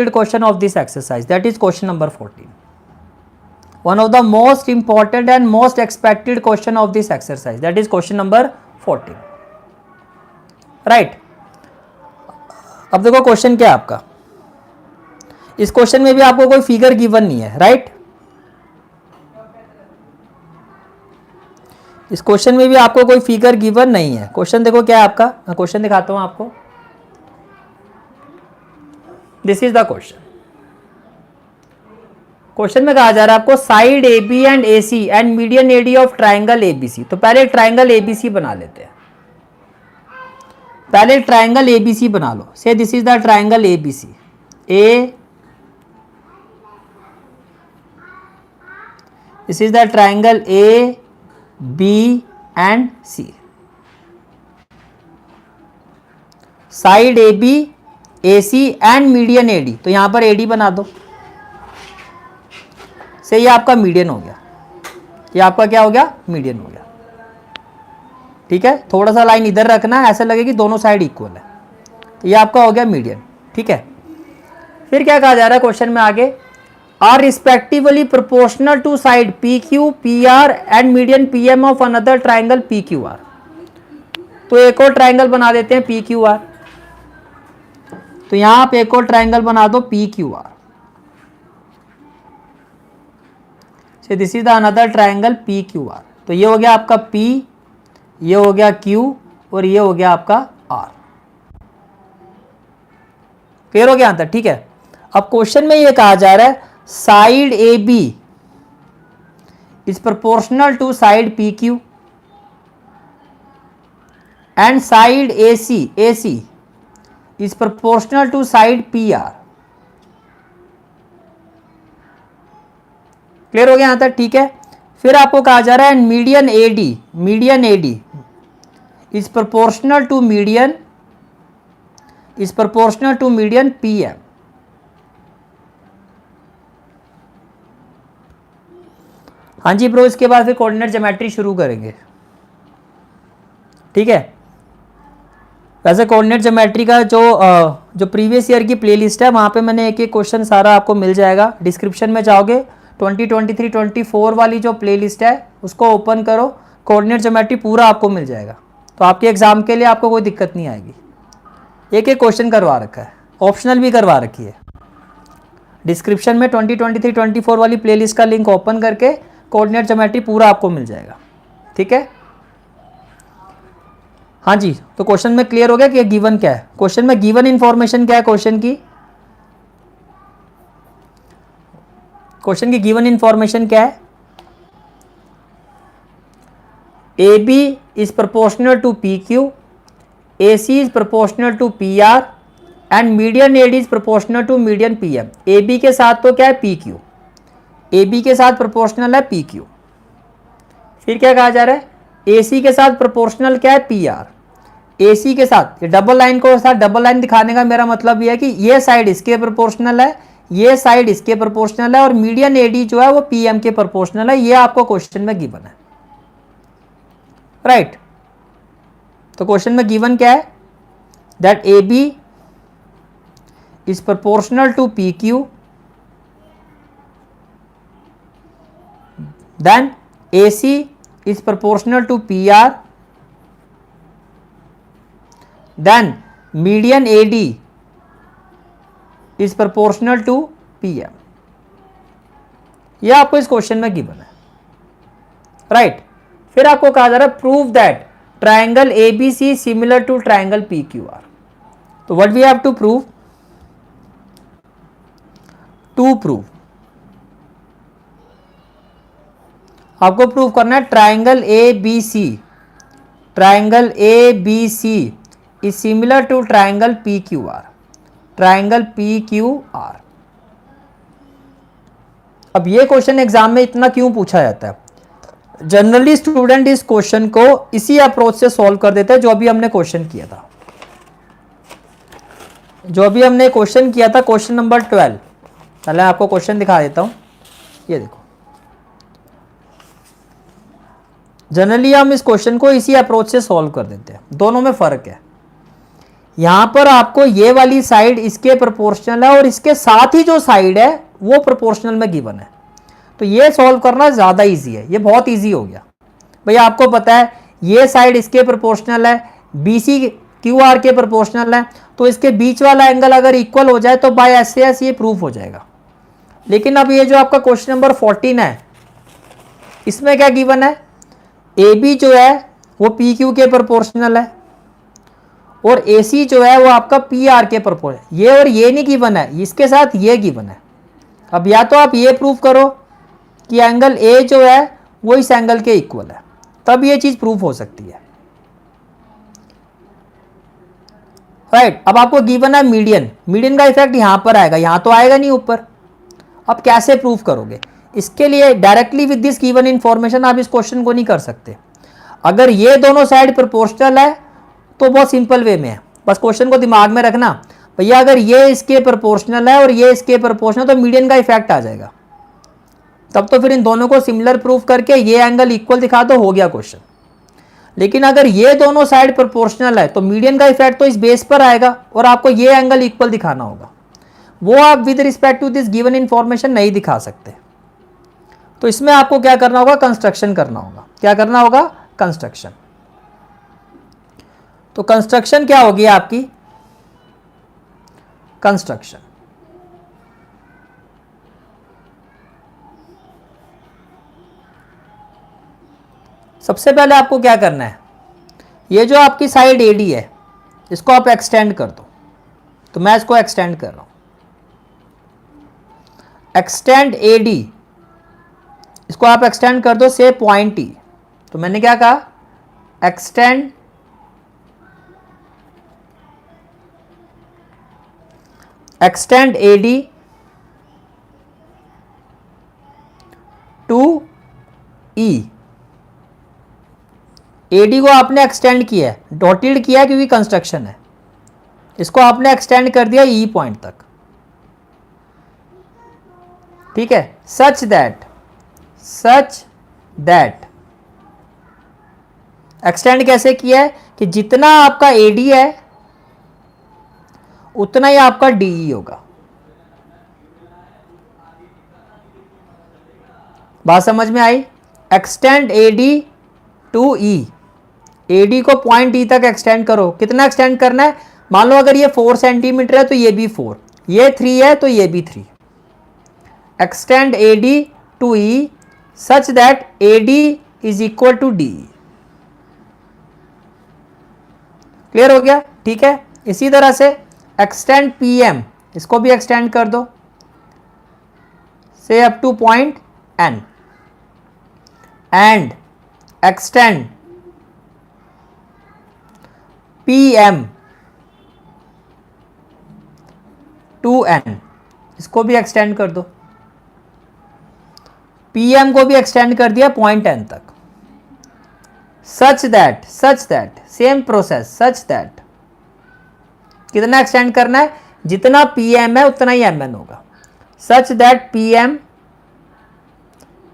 question of this exercise, that is question number 14. One of the most important and most expected question of this exercise, that is question number 14. Right. अब देखो question क्या है आपका, इस question में भी आपको कोई फिगर गिवन नहीं है, राइट। इस क्वेश्चन में भी आपको कोई फिगर गिवन नहीं है। क्वेश्चन देखो क्या है आपका, मैं क्वेश्चन दिखाता हूं आपको। This is the question. Question में कहा जा रहा है आपको side A B and A C and median AD of triangle ABC. तो पहले ट्राइंगल एबीसी बना लेते हैं, पहले ट्राइंगल एबीसी बना लो। Say this is the triangle ABC, a this is the triangle A B and C. Side A B A C and median AD, तो यहां पर एडी बना दो। से ये आपका मीडियन हो गया, ये आपका क्या हो गया, मीडियन हो गया। ठीक है, थोड़ा सा लाइन इधर रखना है, ऐसा लगे कि दोनों साइड इक्वल है, तो ये आपका हो गया मीडियन। ठीक है, फिर क्या कहा जा रहा है क्वेश्चन में आगे, are respectively proportional to side P Q P R and median P M of another triangle P Q R. तो एक और ट्राइंगल बना देते हैं पी क्यू आर। तो यहां आप एक और ट्राइंगल बना दो P Q are. So this is the another triangle PQR। तो ये हो गया आपका P, ये हो गया Q और ये हो गया आपका R। क्लियर हो गया आंसर। ठीक है, अब क्वेश्चन में ये कहा जा रहा है side AB is proportional to side PQ and side AC is proportional to side PR। Clear हो गया यहां तक। ठीक है, फिर आपको कहा जा रहा है median AD is proportional to median PM. हाँ जी ब्रो, इसके बाद फिर कोऑर्डिनेट ज्योमेट्री शुरू करेंगे। ठीक है, वैसे कोऑर्डिनेट ज्योमेट्री का जो प्रीवियस ईयर की प्लेलिस्ट है वहां पे मैंने एक एक क्वेश्चन सारा आपको मिल जाएगा। डिस्क्रिप्शन में जाओगे 2023-24 वाली जो प्लेलिस्ट है उसको ओपन करो, कोऑर्डिनेट ज्योमेट्री पूरा आपको मिल जाएगा। तो आपके एग्जाम के लिए आपको कोई दिक्कत नहीं आएगी। एक एक क्वेश्चन करवा रखा है, ऑप्शनल भी करवा रखी है। डिस्क्रिप्शन में 2023-24 वाली प्लेलिस्ट का लिंक ओपन करके कोऑर्डिनेट ज्योमेट्री पूरा आपको मिल जाएगा। ठीक है, हाँ जी। तो क्वेश्चन में क्लियर हो गया कि गिवन क्या है। क्वेश्चन में गिवन इंफॉर्मेशन क्या है, क्वेश्चन की गिवन इंफॉर्मेशन क्या है, A B is proportional to P Q, A C is proportional to P R and median AD is proportional to median P M. A B के साथ तो क्या है पी क्यू, ए बी के साथ प्रोपोर्शनल है पी क्यू। फिर क्या कहा जा रहा है, ए सी के साथ प्रोपोर्शनल क्या है पी आर। ए सी के साथ डबल लाइन को साथ डबल लाइन दिखाने का मेरा मतलब यह है कि ये साइड इसके प्रोपोर्शनल है, ये साइड इसके प्रोपोर्शनल है और मीडियन एडी जो है वो पीएम के प्रोपोर्शनल है। ये आपको क्वेश्चन में गिवन है, राइट। तो क्वेश्चन में गिवन क्या है, that A B is proportional to P Q, then A C is proportional to P R, then median AD is proportional to PM. यह आपको इस क्वेश्चन में गिवन है, राइट। फिर आपको कहा जा रहा है prove that triangle ABC similar to triangle PQR. तो what we have to prove, आपको प्रूव करना है triangle A B C is similar to triangle PQR. अब ये क्वेश्चन एग्जाम में इतना क्यों पूछा जाता है, जनरली स्टूडेंट इस क्वेश्चन को इसी अप्रोच से सॉल्व कर देते हैं जो अभी हमने क्वेश्चन किया था, क्वेश्चन नंबर 12। पहले आपको क्वेश्चन दिखा देता हूं, ये देखो। जनरली हम इस क्वेश्चन को इसी अप्रोच से सॉल्व कर देते हैं, दोनों में फर्क है। यहां पर आपको ये वाली साइड इसके प्रोपोर्शनल है और इसके साथ ही जो साइड है वो प्रोपोर्शनल में गिवन है। तो ये सॉल्व करना ज़्यादा इजी है, ये बहुत इजी हो गया। भैया आपको पता है ये साइड इसके प्रोपोर्शनल है, BC QR के प्रोपोर्शनल है, तो इसके बीच वाला एंगल अगर इक्वल हो जाए तो बाय एस से एस ये प्रूफ हो जाएगा। लेकिन अब ये जो आपका क्वेश्चन नंबर 14 है, इसमें क्या गिवन है, AB जो है वो PQ के प्रोपोर्शनल है और AC जो है वो आपका PR के प्रोपोर्शनल। ये और ये नहीं गिवन है, इसके साथ ये गिवन है। अब या तो आप ये प्रूफ करो कि एंगल A जो है वो इस एंगल के इक्वल है, तब ये चीज प्रूफ हो सकती है। राइट, अब आपको गिवन है मीडियन, मीडियन का इफेक्ट यहां पर आएगा, यहां तो आएगा नहीं ऊपर। अब कैसे प्रूफ करोगे? इसके लिए directly with this given information आप इस क्वेश्चन को नहीं कर सकते। अगर ये दोनों साइड प्रोपोर्शनल है तो बहुत सिंपल वे में है, बस क्वेश्चन को दिमाग में रखना, भैया अगर ये इसके प्रोपोर्शनल है और ये इसके प्रोपोर्शनल तो मीडियन का इफेक्ट आ जाएगा। तब तो फिर इन दोनों को सिमिलर प्रूफ करके ये एंगल इक्वल दिखा दो, हो गया क्वेश्चन। लेकिन अगर ये दोनों साइड प्रोपोर्शनल है तो मीडियन का इफेक्ट तो इस बेस पर आएगा और आपको ये एंगल इक्वल दिखाना होगा, वो आप with respect to this given information नहीं दिखा सकते। तो इसमें आपको क्या करना होगा, कंस्ट्रक्शन करना होगा। क्या करना होगा? कंस्ट्रक्शन। तो कंस्ट्रक्शन क्या होगी आपकी? कंस्ट्रक्शन सबसे पहले आपको क्या करना है, ये जो आपकी साइड AD है इसको आप एक्सटेंड कर दो। तो मैं इसको एक्सटेंड कर रहा हूं, एक्सटेंड AD, इसको आप एक्सटेंड कर दो से पॉइंट E। तो मैंने क्या कहा, extend AD to E। AD को आपने एक्सटेंड किया है, डॉटेड किया है क्योंकि कंस्ट्रक्शन है, इसको आपने एक्सटेंड कर दिया E पॉइंट तक। ठीक है, सच दैट एक्सटेंड कैसे किया है कि जितना आपका AD है उतना ही आपका DE होगा। बात समझ में आई? Extend AD to E, AD को पॉइंट E तक एक्सटेंड करो। कितना एक्सटेंड करना है? मान लो अगर ये 4 सेंटीमीटर है तो ये भी 4, ये 3 है तो ये भी 3। Extend AD to E such that AD is equal to DE। Clear हो गया? ठीक है, इसी तरह से एक्सटेंड PM, इसको भी एक्सटेंड कर दो से up to point N and extend PM to N, इसको भी एक्सटेंड कर दो। PM को भी एक्सटेंड कर दिया पॉइंट N तक। Such that same process, such that कितना एक्सटेंड करना है? जितना PM है उतना ही MN होगा। Such that PM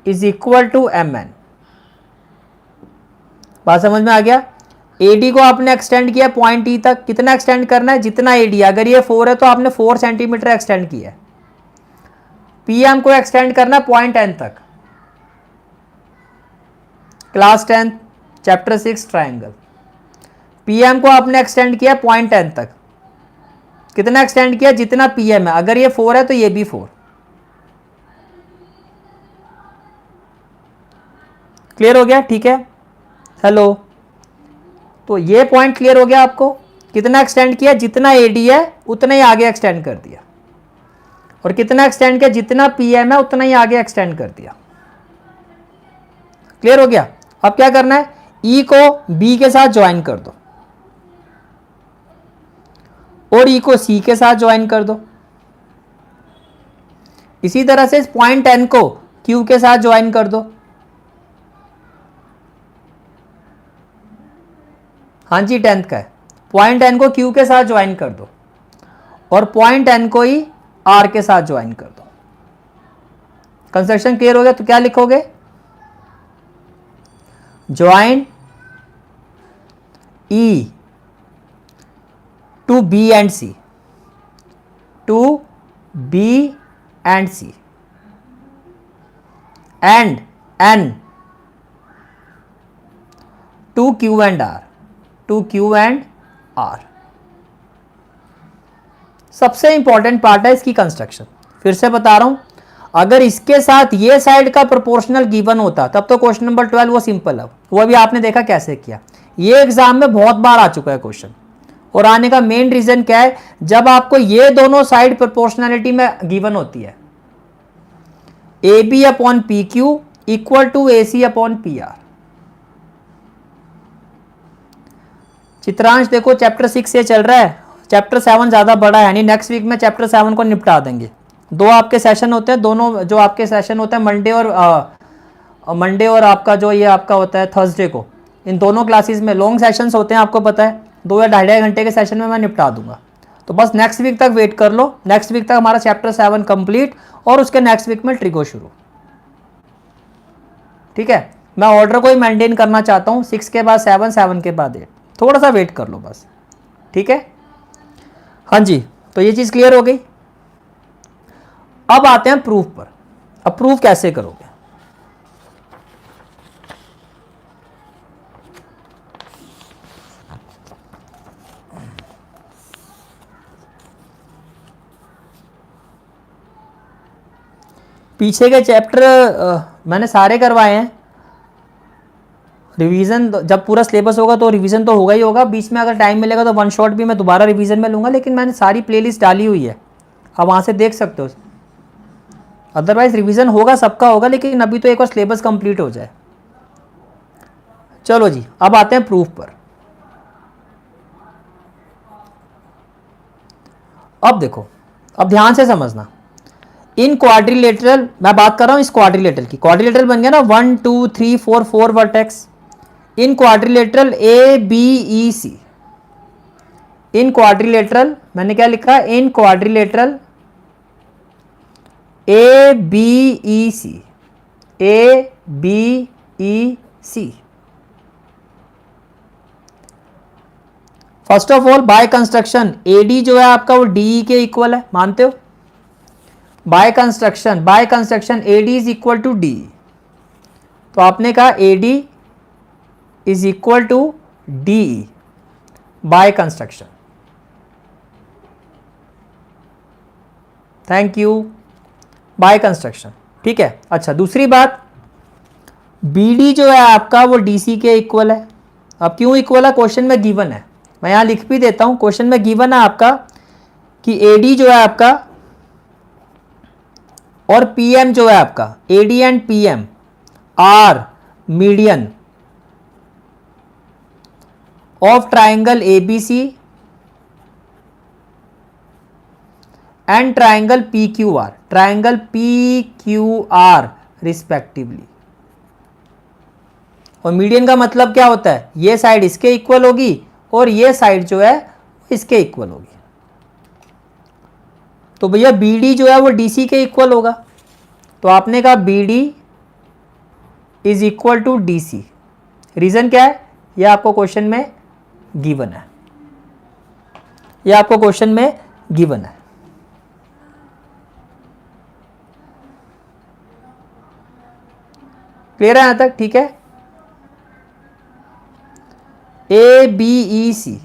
is equal to MN। बात समझ में आ गया? AD को आपने एक्सटेंड किया पॉइंट E तक, कितना एक्सटेंड करना है? जितना AD, अगर ये 4 है तो आपने 4 सेंटीमीटर एक्सटेंड किया है। PM को एक्सटेंड करना है पॉइंट N तक। क्लास 10 चैप्टर 6 ट्राइंगल, PM को आपने एक्सटेंड किया पॉइंट N तक, कितना एक्सटेंड किया? जितना PM है, अगर ये 4 है तो ये भी 4। क्लियर हो गया? ठीक है, हेलो। तो ये पॉइंट क्लियर हो गया आपको? कितना एक्सटेंड किया? जितना AD है उतना ही आगे एक्सटेंड कर दिया, और कितना एक्सटेंड किया? जितना PM है उतना ही आगे एक्सटेंड कर दिया। क्लियर हो गया? अब क्या करना है, E को B के साथ ज्वाइन कर दो और E को C के साथ ज्वाइन कर दो। इसी तरह से इस पॉइंट N को Q के साथ ज्वाइन कर दो। हाँ जी, 10th का है। पॉइंट N को Q के साथ ज्वाइन कर दो और पॉइंट N को ही R के साथ ज्वाइन कर दो। कंस्ट्रक्शन क्लियर हो गया? तो क्या लिखोगे, join E to B and C, to B and C, and N to Q and R, to Q and R. सबसे इंपॉर्टेंट पार्ट है इसकी कंस्ट्रक्शन। फिर से बता रहा हूं, अगर इसके साथ ये साइड का प्रोपोर्शनल गिवन होता तब तो क्वेश्चन नंबर 12 वो सिंपल है, वो अभी आपने देखा कैसे किया। ये एग्जाम में बहुत बार आ चुका है क्वेश्चन, और आने का मेन रीजन क्या है, जब आपको ये दोनों साइड प्रोपोर्शनैलिटी में गिवन होती है, A B upon P Q equal to A C upon P R. Chitransh देखो चैप्टर 6 से चल रहा है, चैप्टर 7 ज़्यादा बड़ा है, यानी नेक्स्ट वीक में चैप्टर 7 को निपटा देंगे। दो आपके सेशन होते हैं, दोनों जो आपके सेशन होते हैं मंडे और आपका जो ये आपका होता है थर्सडे को, इन दोनों क्लासेस में लॉन्ग सेशंस होते हैं, आपको पता है 2 या 2.5 घंटे के सेशन में मैं निपटा दूंगा। तो बस नेक्स्ट वीक तक वेट कर लो, नेक्स्ट वीक तक हमारा चैप्टर 7 कंप्लीट, और उसके नेक्स्ट वीक में ट्रिगो शुरू। ठीक है, मैं ऑर्डर को ही मेंटेन करना चाहता हूँ, 6 के बाद 7, 7 के बाद 8, थोड़ा सा वेट कर लो बस। ठीक है, हाँ जी, तो ये चीज़ क्लियर हो गई। अब आते हैं प्रूफ पर। अब प्रूफ कैसे करोगे? पीछे के चैप्टर मैंने सारे करवाए हैं, रिवीजन जब पूरा सिलेबस होगा तो रिवीजन तो होगा ही होगा, बीच में अगर टाइम मिलेगा तो वन शॉट भी मैं दोबारा रिवीजन में लूँगा, लेकिन मैंने सारी प्लेलिस्ट डाली हुई है, आप वहाँ से देख सकते हो। अदरवाइज रिवीजन होगा, सबका होगा, लेकिन अभी तो एक बार सिलेबस कंप्लीट हो जाए। चलो जी, अब आते हैं प्रूफ पर। अब देखो, अब ध्यान से समझना, इन क्वाड्रिलेटरल, मैं बात कर रहा हूं इस क्वाड्रिलेटरल की, क्वाड्रिलेटरल बन गया ना 1 2 3 4 4 vertex, in quadrilateral A B E C, in quadrilateral मैंने क्या लिखा, in quadrilateral A B E C, A B E C. First of all by construction AD जो है आपका वो डीई के इक्वल है, मानते हो? By construction AD is equal to D, तो आपने कहा AD is equal to D by construction. Thank you, by construction. ठीक है, अच्छा दूसरी बात, बीडी जो है आपका वो डीसी के इक्वल है। अब क्यों इक्वल है? क्वेश्चन में गिवन है, मैं यहां लिख भी देता हूं, क्वेश्चन में गिवन है आपका कि एडी जो है आपका और पीएम जो है आपका, AD and PM are median of triangle ABC and triangle PQR, triangle PQR respectively. और मीडियन का मतलब क्या होता है, ये साइड इसके इक्वल होगी और ये साइड जो है इसके इक्वल होगी। तो भैया BD जो है वो DC के इक्वल होगा, तो आपने कहा BD is equal to DC। Reason क्या है, ये आपको क्वेश्चन में गिवन है, ये आपको क्वेश्चन में गिवन है। क्लियर है यहां तक? ठीक है, ABEC,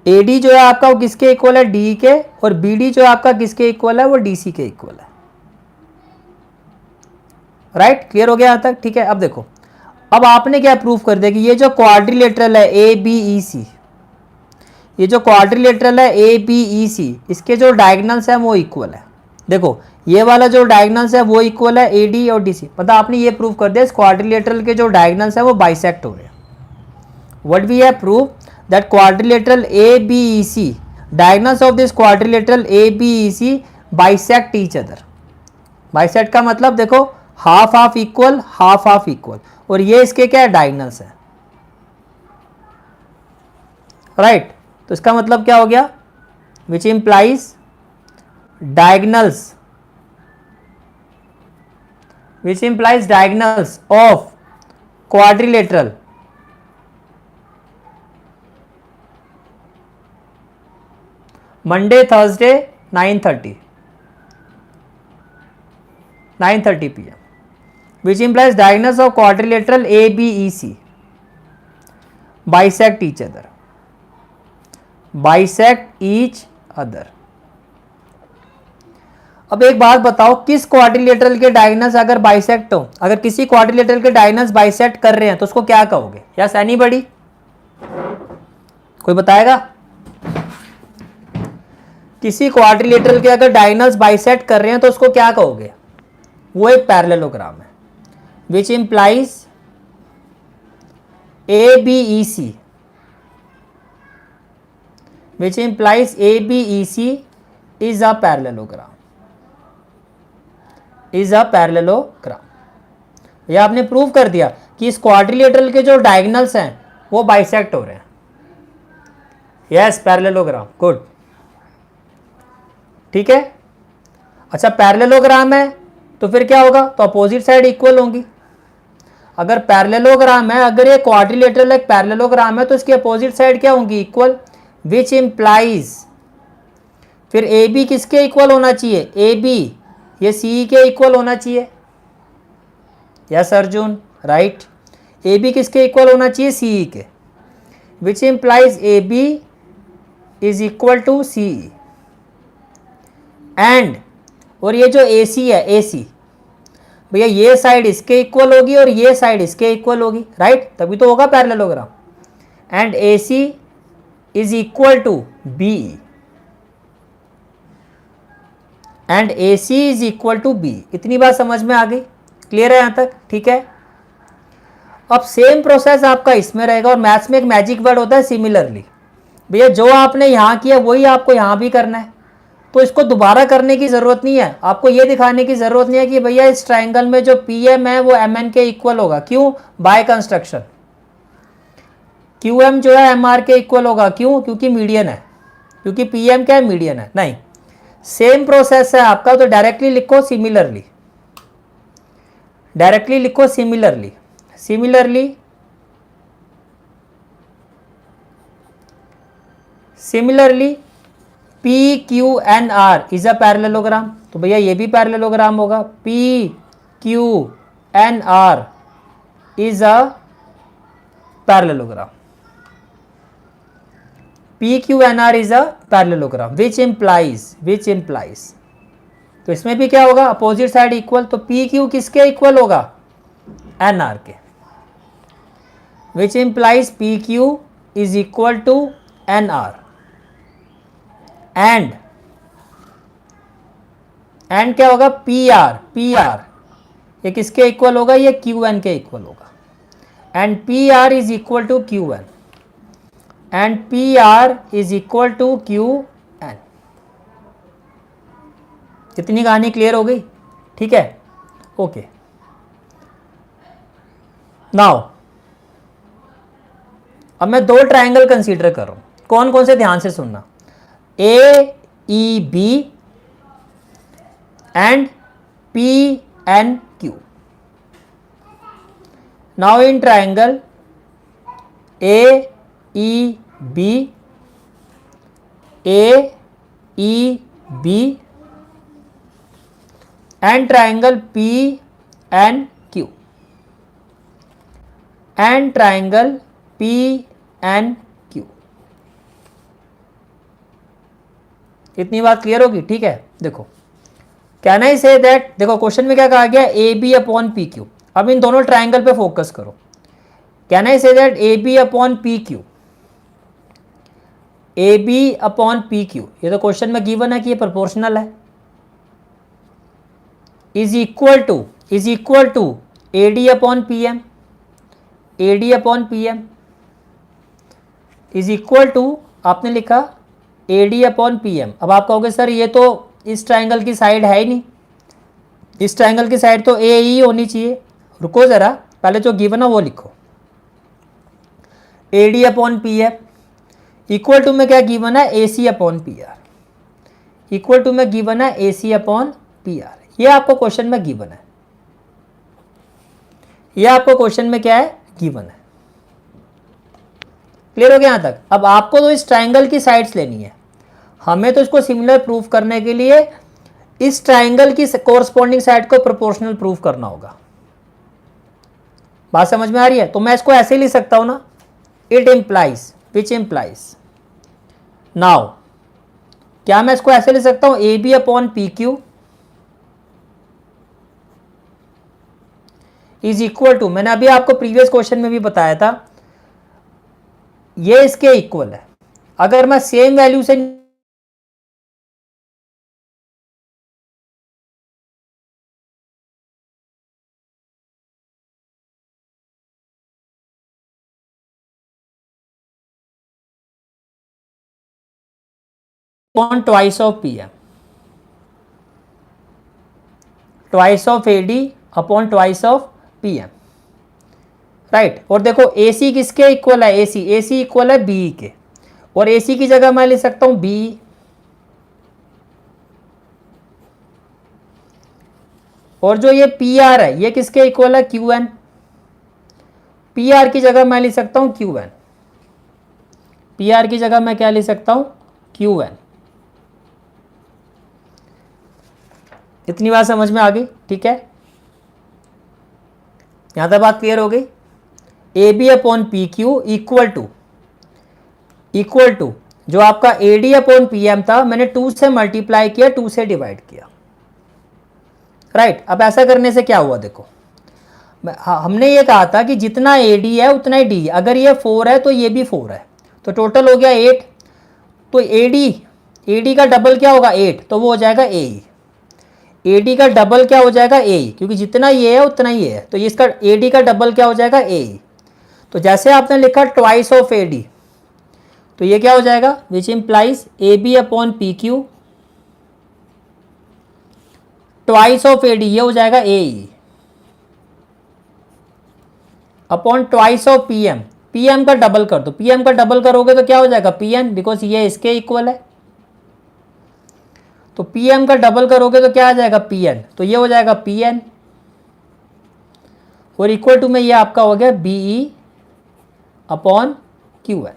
AD जो है आपका वो किसके इक्वल है, D के, और BD जो है आपका किसके इक्वल है, वो DC के इक्वल है। राइट, क्लियर हो गया यहां तक? ठीक है, अब देखो, अब आपने क्या प्रूफ कर दिया कि ये जो क्वाड्रिलेटरल है ABEC, ये जो क्वाड्रिलेटरल है ABEC, इसके जो डायगोनल्स हैं वो इक्वल है। देखो ये वाला जो डायगोनल्स है वो इक्वल है AD और DC, मतलब आपने ये प्रूफ कर दिया इस क्वाड्रिलेटरल के जो डायगोनल्स है वो बाइसेक्ट हो रहे हैं। What we have prove that quadrilateral ABEC, diagonals of this quadrilateral ABEC bisect each other. Bisect का मतलब देखो half half equal, half half equal, और ये इसके क्या है, डायगोनल्स है। राइट, तो इसका मतलब क्या हो गया, which implies diagonals, which implies diagonals of quadrilateral Monday Thursday 9:30 PM, which implies diagonals of quadrilateral ABEC bisect each other. अब एक बात बताओ, किस क्वाड्रिलेटरल के डायगोनल्स अगर बाइसेक्ट हो, अगर किसी क्वाड्रिलेटरल के डायगोनल्स बाइसेक्ट कर रहे हैं तो उसको क्या कहोगे? यस एनीबॉडी, कोई बताएगा? किसी क्वाड्रिलेटरल के अगर डायगोनल्स बाइसेक्ट कर रहे हैं तो उसको क्या कहोगे? वो एक पैरेललोग्राम है, which implies ABEC, which implies ABEC is a parallelogram, ये आपने प्रूव कर दिया कि इस क्वाड्रिलेटरल के जो डायगोनल्स हैं वो बाइसेक्ट हो रहे हैं। यस, पैरेललोग्राम, गुड, ठीक है। अच्छा, पैरेललोग्राम है तो फिर क्या होगा? तो अपोजिट साइड इक्वल होंगी। अगर पैरेललोग्राम है, अगर ये क्वाड्रिलेटरल एक पैरेललोग्राम है तो इसकी अपोजिट साइड क्या होंगी? इक्वल, विच इंप्लाइज फिर AB किसके इक्वल होना चाहिए? AB ये CE के इक्वल होना चाहिए। Yes Arjun, right. AB किसके इक्वल होना चाहिए? CE के, which implies AB is equal to CE। And और ये जो AC है, AC भैया ये साइड इसके इक्वल होगी और ये साइड इसके इक्वल होगी, राइट, तभी तो होगा parallelogram. And AC is equal to BE and AC is equal to BE। इतनी बात समझ में आ गई? क्लियर है यहाँ तक? ठीक है। अब सेम प्रोसेस आपका इसमें रहेगा, और मैथ्स में एक मैजिक वर्ड होता है सिमिलरली। भैया जो आपने यहाँ किया वही आपको यहाँ भी करना है, तो इसको दोबारा करने की ज़रूरत नहीं है। आपको ये दिखाने की ज़रूरत नहीं है कि भैया इस ट्राइंगल में जो PM है वो MN के इक्वल होगा। क्यों? By construction. QM जो है MR के इक्वल होगा। क्यों? क्योंकि मीडियन है, क्योंकि PM क्या है? मीडियन है। नहीं, सेम प्रोसेस है आपका, तो डायरेक्टली लिखो सिमिलरली, डायरेक्टली लिखो similarly. Similarly PQNR is a parallelogram, तो भैया ये भी पैरेललोग्राम होगा। PQNR is a parallelogram, PQNR is a parallelogram, which implies तो इसमें भी क्या होगा? अपोजिट साइड इक्वल, तो PQ किसके इक्वल होगा? NR के, which implies PQ is equal to NR। And क्या होगा? PR ये किसके इक्वल होगा? ये QN के इक्वल होगा। And PR is equal to QN and PR is equal to QN। कितनी कहानी क्लियर हो गई? ठीक है, ओके। नाउ अब मैं दो ट्रायंगल कंसीडर कर रहा हूं, कौन कौन से? ध्यान से सुनना। AEB and PNQ। Now in triangle AEB and triangle PNQ and triangle PNQ। इतनी बात क्लियर होगी? ठीक है, देखो, कैन आई से दैट, देखो क्वेश्चन में क्या कहा गया? AB upon PQ। अब इन दोनों ट्राइंगल पे फोकस करो। Can I say that AB upon PQ, AB upon PQ, ये तो क्वेश्चन में गिवन है कि ये प्रोपोर्शनल है, is equal to AD upon PM, AD upon PM is equal to, आपने लिखा AD अपॉन PM। अब आप कहोगे सर ये तो इस ट्राइंगल की साइड है ही नहीं, इस ट्राइंगल की साइड तो AE होनी चाहिए। रुको ज़रा, पहले जो गिवन है वो लिखो। AD upon PM equal to में क्या गिवन है? AC upon PR, equal to में गिवन है AC अपॉन PR। ये आपको क्वेश्चन में गिवन है, ये आपको क्वेश्चन में क्या है? गिवन है। क्लियर हो गया यहाँ तक? अब आपको तो इस ट्राइंगल की साइड्स लेनी है, हमें तो इसको सिमिलर प्रूव करने के लिए इस ट्राइंगल की कोरस्पॉन्डिंग साइड को प्रोपोर्शनल प्रूव करना होगा। बात समझ में आ रही है? तो मैं इसको ऐसे लिख सकता हूं ना, it implies, which implies, now क्या मैं इसको ऐसे लिख सकता हूं, A B upon P Q is equal to, मैंने अभी आपको प्रीवियस क्वेश्चन में भी बताया था, ये इसके इक्वल है। अगर मैं सेम वैल्यू से 2 of PM, twice of AD upon twice of PM, right. और देखो AC किसके इक्वल है, AC इक्वल है BE के, और AC की जगह मैं लिख सकता हूं BE, और जो ये PR है ये किसके इक्वल है, QN, PR की जगह मैं लिख सकता हूं QN, PR की जगह मैं क्या लिख सकता हूं, QN। इतनी बात समझ में आ गई? ठीक है, यहां तक बात क्लियर हो गई। A B upon P Q equal to जो आपका A D upon P M था, मैंने 2 से मल्टीप्लाई किया, 2 से डिवाइड किया, राइट। अब ऐसा करने से क्या हुआ, देखो हमने ये कहा था कि जितना ए डी है उतना ही डी, अगर ये 4 है तो ये भी 4 है, तो टोटल हो गया 8। तो ए डी का डबल क्या होगा, 8, तो वो हो जाएगा ए ई। ए डी का डबल क्या हो जाएगा, ए, क्योंकि जितना ये है उतना ही है, तो इसका ए डी का डबल क्या हो जाएगा, ए। तो जैसे आपने लिखा ट्वाइस ऑफ ए डी, तो ये क्या हो जाएगा, which implies A B upon P Q twice of A D, ये हो जाएगा A upon twice of P M, P M का डबल कर दो, पी एम का डबल करोगे तो क्या हो जाएगा, पी एन, बिकॉज ये इसके इक्वल है। तो Pm का डबल करोगे तो क्या आ जाएगा, Pn, तो ये हो जाएगा Pn, और इक्वल टू में ये आपका हो गया Be अपॉन Qn।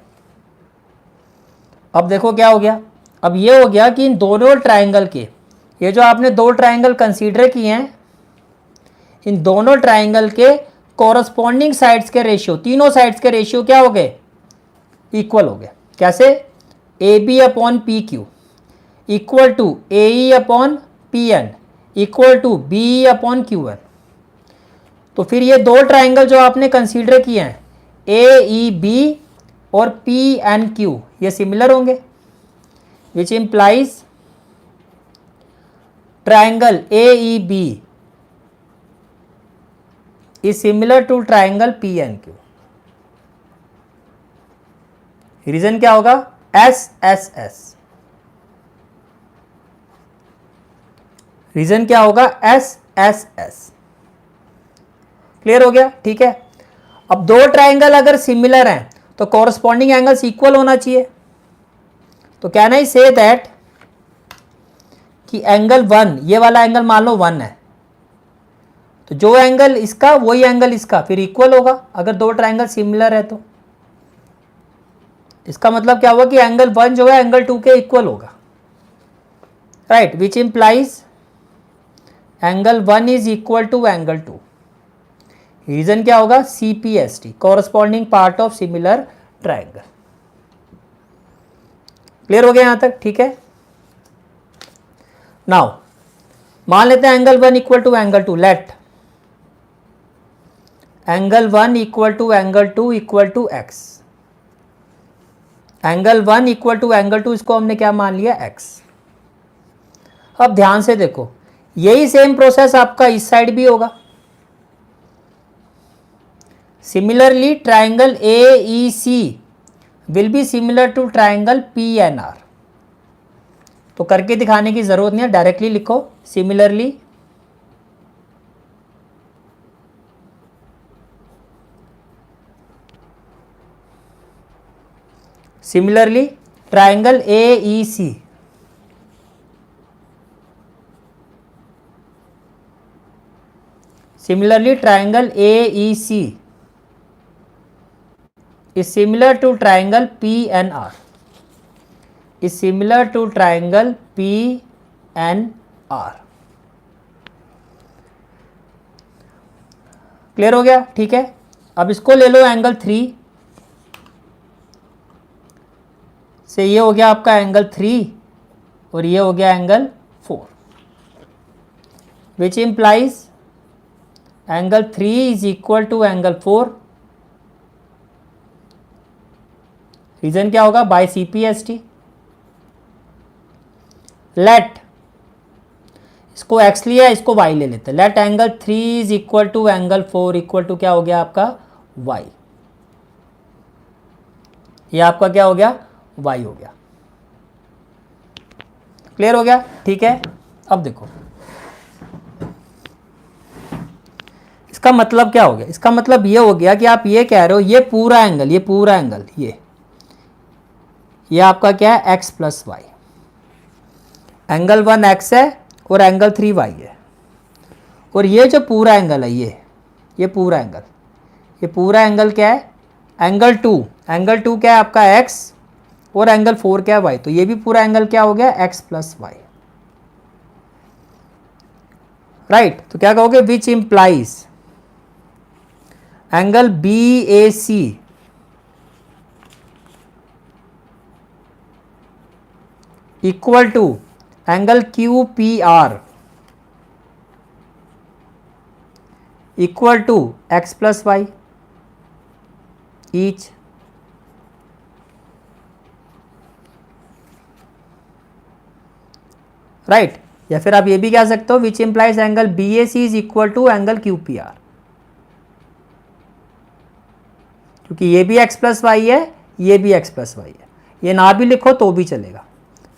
अब देखो क्या हो गया, अब ये हो गया कि इन दोनों ट्राइंगल के, ये जो आपने 2 ट्राइंगल कंसीडर किए हैं, इन दोनों ट्राइंगल के कोरस्पॉन्डिंग साइड्स के रेशियो, तीनों साइड्स के रेशियो क्या हो गए, इक्वल हो गए। कैसे, A B upon P Q equal to A E upon P N equal to B E upon Q N. तो फिर ये 2 ट्राइंगल जो आपने कंसीडर किए हैं, ए ई बी और पी एन क्यू, ये सिमिलर होंगे, which implies triangle A E B is similar to triangle P N Q. Reason क्या होगा, एस एस एस, रीजन क्या होगा, एस एस एस। क्लियर हो गया? ठीक है। अब 2 ट्राइंगल अगर सिमिलर हैं तो कॉरस्पॉन्डिंग एंगल्स इक्वल होना चाहिए। तो कैन आई से दैट कि एंगल 1, ये वाला एंगल मान लो 1 है, तो जो एंगल इसका वही एंगल इसका फिर इक्वल होगा, अगर 2 ट्राइंगल सिमिलर है तो। इसका मतलब क्या हुआ कि एंगल 1 जो है एंगल 2 के इक्वल होगा, right, which implies angle 1 is equal to angle 2। Reason क्या होगा, CPST, corresponding part of similar triangle. Clear हो गया यहां तक? ठीक है। नाउ मान लेते हैं angle 1 equal to angle 2, let angle 1 equal to angle 2 equal to x। Angle 1 equal to angle 2, इसको हमने क्या मान लिया, x। अब ध्यान से देखो, यही सेम प्रोसेस आपका इस साइड भी होगा। Similarly triangle AEC will be similar to triangle PNR। तो करके दिखाने की जरूरत नहीं है, डायरेक्टली लिखो, similarly triangle AEC Similarly, triangle AEC is similar to triangle PNR. Is similar to triangle PNR। Clear हो गया? ठीक है, अब इसको ले लो एंगल 3 से, ये हो गया आपका एंगल 3 और ये हो गया angle 4, which implies angle 3 is equal to angle 4। Reason क्या होगा? By CPST। लेट, इसको x लिया, इसको y ले लेते हैं। Let angle 3 is equal to angle 4 equal to क्या हो गया आपका? y। ये आपका क्या हो गया? y हो गया। क्लियर हो गया? ठीक है, अब देखो इसका मतलब क्या हो गया? इसका मतलब ये हो गया कि आप ये कह रहे हो ये पूरा एंगल, ये पूरा एंगल, ये आपका क्या है? x plus Y. Angle 1 x है और एंगल 3 y है, और ये जो पूरा एंगल है ये पूरा एंगल, ये पूरा एंगल क्या है? एंगल 2। एंगल 2 क्या है आपका? x, और एंगल 4 क्या है? y। तो ये भी पूरा एंगल क्या हो गया? x plus Y. राइट, तो क्या कहोगे? Which implies angle BAC equal to angle QPR equal to x plus Y each. Right, या फिर आप ये भी कह सकते हो which implies angle BAC is equal to angle QPR, क्योंकि ये भी x प्लस वाई है, ये भी x प्लस वाई है। ये ना भी लिखो तो भी चलेगा,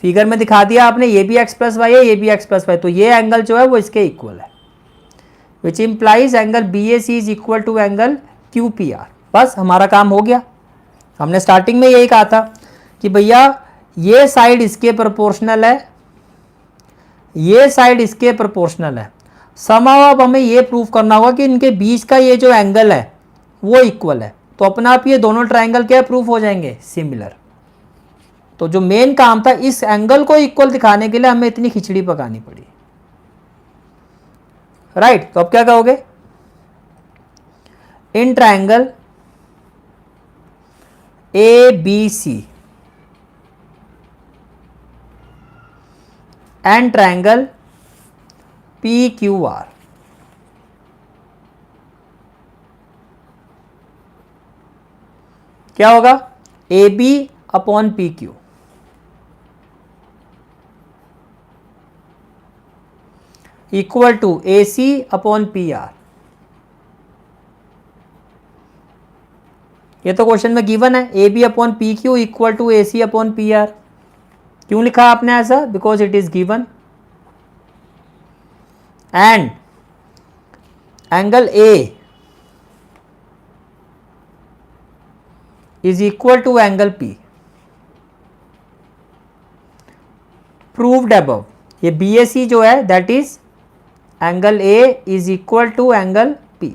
फिगर में दिखा दिया आपने, ये भी x प्लस वाई है, ये भी x प्लस वाई, तो ये एंगल जो है वो इसके इक्वल है। Which implies angle BAC is equal to angle QPR। बस हमारा काम हो गया। हमने स्टार्टिंग में यही कहा था कि भैया ये साइड इसके प्रोपोर्शनल है, ये साइड इसके प्रोपोर्शनल है। समहाउ अब हमें ये प्रूव करना होगा कि इनके बीच का ये जो एंगल है वो इक्वल है, तो अपने आप ये दोनों ट्राइंगल क्या प्रूफ हो जाएंगे? सिमिलर। तो जो मेन काम था इस एंगल को इक्वल दिखाने के लिए हमें इतनी खिचड़ी पकानी पड़ी। राइट, तो अब क्या कहोगे? In triangle ABC and triangle PQR क्या होगा? AB upon PQ equal to AC upon PR। ये तो क्वेश्चन में गिवन है, AB upon PQ equal to AC upon PR। क्यों लिखा आपने ऐसा? Because it is given. And angle A is equal to angle P। Proved above, ये BAC जो है that is angle A is equal to angle P।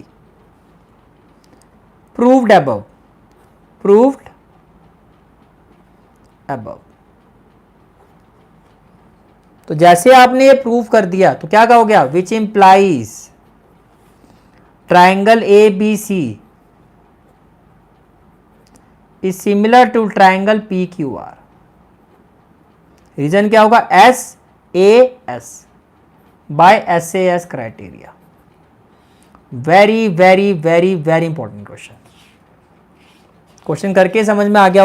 Proved above, proved above. तो जैसे आपने ये प्रूव कर दिया तो क्या कहोगे आप? Which implies triangle ABC is similar to triangle PQR। Reason क्या होगा? SAS by SAS criteria. Very very very very important question. Question करके समझ में आ गया।